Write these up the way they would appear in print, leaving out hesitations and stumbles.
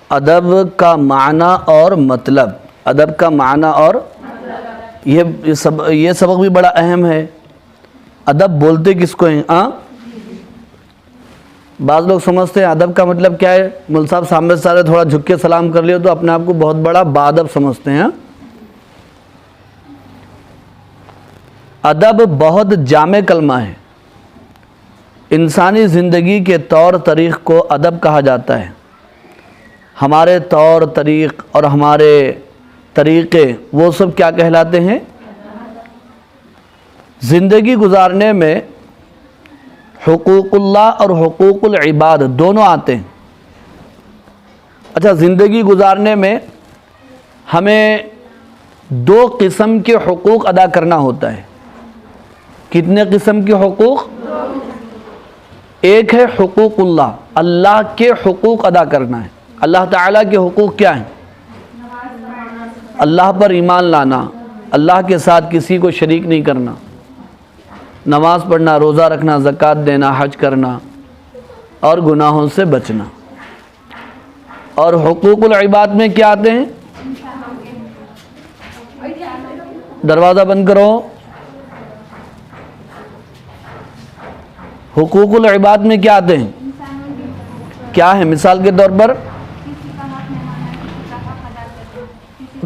ادب کا معنی اور مطلب، ادب کا معنی اور یہ سبق بھی بڑا اہم ہے۔ ادب بولتے کس کو ہیں؟ بعض لوگ سمجھتے ہیں ادب کا مطلب کیا ہے، مول صاحب سامنے سارے تھوڑا جھک کے سلام کر لیے تو اپنے آپ کو بہت بڑا باادب سمجھتے ہیں۔ ادب بہت جامع کلمہ ہے۔ انسانی زندگی کے طور طریق کو ادب کہا جاتا ہے۔ ہمارے طور طریق اور ہمارے طریقے وہ سب کیا کہلاتے ہیں؟ زندگی گزارنے میں حقوق اللہ اور حقوق العباد دونوں آتے ہیں۔ اچھا، زندگی گزارنے میں ہمیں دو قسم کے حقوق ادا کرنا ہوتا ہے۔ کتنے قسم کے حقوق؟ ایک ہے حقوق اللہ، اللہ کے حقوق ادا کرنا ہے۔ اللہ تعالیٰ کے حقوق کیا ہیں؟ اللہ پر ایمان لانا، اللہ کے ساتھ کسی کو شریک نہیں کرنا، نماز پڑھنا، روزہ رکھنا، زکوٰۃ دینا، حج کرنا اور گناہوں سے بچنا۔ اور حقوق العباد میں کیا آتے ہیں؟ دروازہ بند کرو۔ حقوق العباد میں کیا آتے ہیں؟ کیا ہے؟ مثال کے طور پر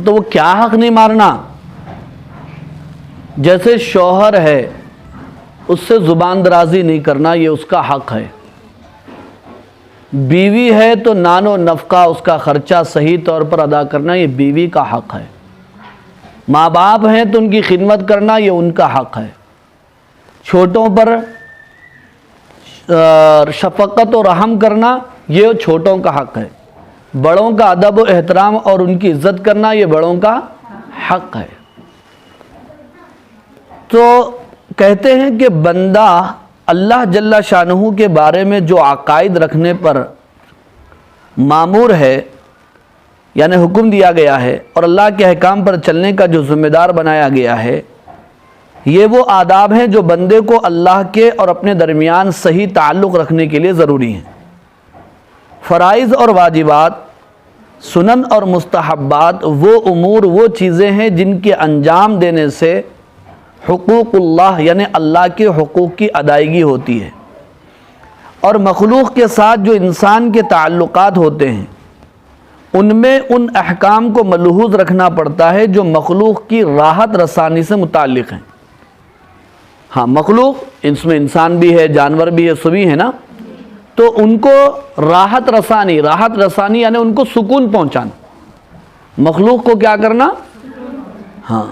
تو وہ کیا حق نہیں مارنا؟ جیسے شوہر ہے، اس سے زبان درازی نہیں کرنا، یہ اس کا حق ہے۔ بیوی ہے تو نان و نفقہ، اس کا خرچہ صحیح طور پر ادا کرنا، یہ بیوی کا حق ہے۔ ماں باپ ہیں تو ان کی خدمت کرنا، یہ ان کا حق ہے۔ چھوٹوں پر شفقت و رحم کرنا، یہ چھوٹوں کا حق ہے۔ بڑوں کا ادب و احترام اور ان کی عزت کرنا، یہ بڑوں کا حق ہے۔ تو کہتے ہیں کہ بندہ اللہ جل شانہ کے بارے میں جو عقائد رکھنے پر مامور ہے، یعنی حکم دیا گیا ہے، اور اللہ کے احکام پر چلنے کا جو ذمہ دار بنایا گیا ہے، یہ وہ آداب ہیں جو بندے کو اللہ کے اور اپنے درمیان صحیح تعلق رکھنے کے لیے ضروری ہیں۔ فرائض اور واجبات، سنن اور مستحبات وہ امور، وہ چیزیں ہیں جن کے انجام دینے سے حقوق اللہ یعنی اللہ کے حقوق کی ادائیگی ہوتی ہے۔ اور مخلوق کے ساتھ جو انسان کے تعلقات ہوتے ہیں، ان میں ان احکام کو ملحوظ رکھنا پڑتا ہے جو مخلوق کی راحت رسانی سے متعلق ہیں۔ ہاں، مخلوق، اس میں انسان بھی ہے، جانور بھی ہے، سبھی ہے نا، تو ان کو راحت رسانی یعنی ان کو سکون پہنچانا، مخلوق کو کیا کرنا؟ ہاں،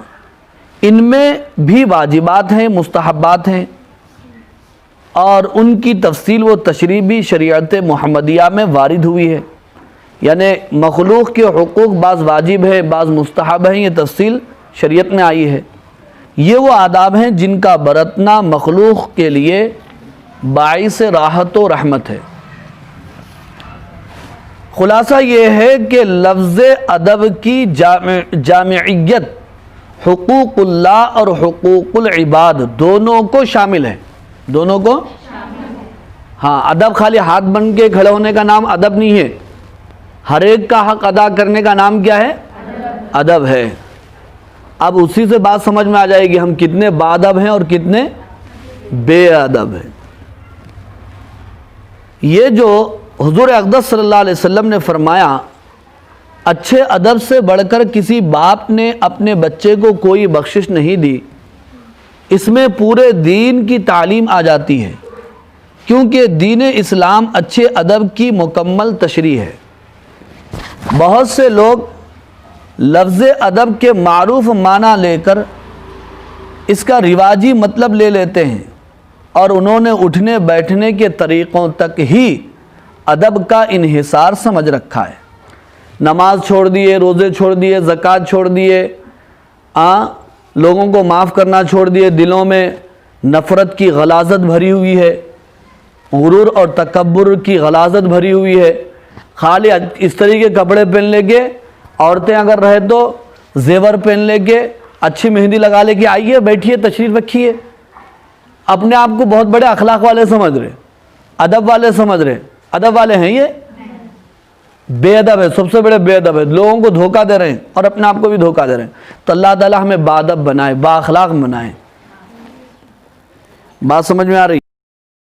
ان میں بھی واجبات ہیں، مستحبات ہیں، اور ان کی تفصیل و تشریح بھی شریعت محمدیہ میں وارد ہوئی ہے۔ یعنی مخلوق کے حقوق بعض واجب ہے، بعض مستحب ہیں، یہ تفصیل شریعت میں آئی ہے۔ یہ وہ آداب ہیں جن کا برتنا مخلوق کے لیے باعث راحت و رحمت ہے۔ خلاصہ یہ ہے کہ لفظ ادب کی جامعیت حقوق اللہ اور حقوق العباد دونوں کو شامل ہے، دونوں کو۔ ہاں، ادب خالی ہاتھ بن کے کھڑے ہونے کا نام ادب نہیں ہے، ہر ایک کا حق ادا کرنے کا نام کیا ہے؟ ادب ہے۔ اب اسی سے بات سمجھ میں آ جائے گی ہم کتنے باادب ہیں اور کتنے بے ادب ہیں۔ یہ جو حضور اقدس صلی اللہ علیہ وسلم نے فرمایا، اچھے ادب سے بڑھ کر کسی باپ نے اپنے بچے کو کوئی بخشش نہیں دی، اس میں پورے دین کی تعلیم آ جاتی ہے، کیونکہ دین اسلام اچھے ادب کی مکمل تشریح ہے۔ بہت سے لوگ لفظ ادب کے معروف معنی لے کر اس کا رواجی مطلب لے لیتے ہیں، اور انہوں نے اٹھنے بیٹھنے کے طریقوں تک ہی ادب کا انحصار سمجھ رکھا ہے۔ نماز چھوڑ دیے، روزے چھوڑ دیے، زکوٰۃ چھوڑ دیے، لوگوں کو معاف کرنا چھوڑ دیے، دلوں میں نفرت کی غلاظت بھری ہوئی ہے، غرور اور تکبر کی غلاظت بھری ہوئی ہے۔ خالی اس طریقے کے کپڑے پہن لے کے، عورتیں اگر رہے تو زیور پہن لے کے، اچھی مہندی لگا لے کے آئیے، بیٹھیے، تشریف رکھیے، اپنے آپ کو بہت بڑے اخلاق والے سمجھ رہے، ادب والے سمجھ رہے۔ ادب والے ہیں یہ؟ بے ادب ہے، سب سے بڑے بے ادب ہے، لوگوں کو دھوکہ دے رہے ہیں اور اپنے آپ کو بھی دھوکہ دے رہے ہیں. تو اللہ تعالیٰ ہمیں با ادب بنائے، با اخلاق بنائے. بات سمجھ میں آ رہی؟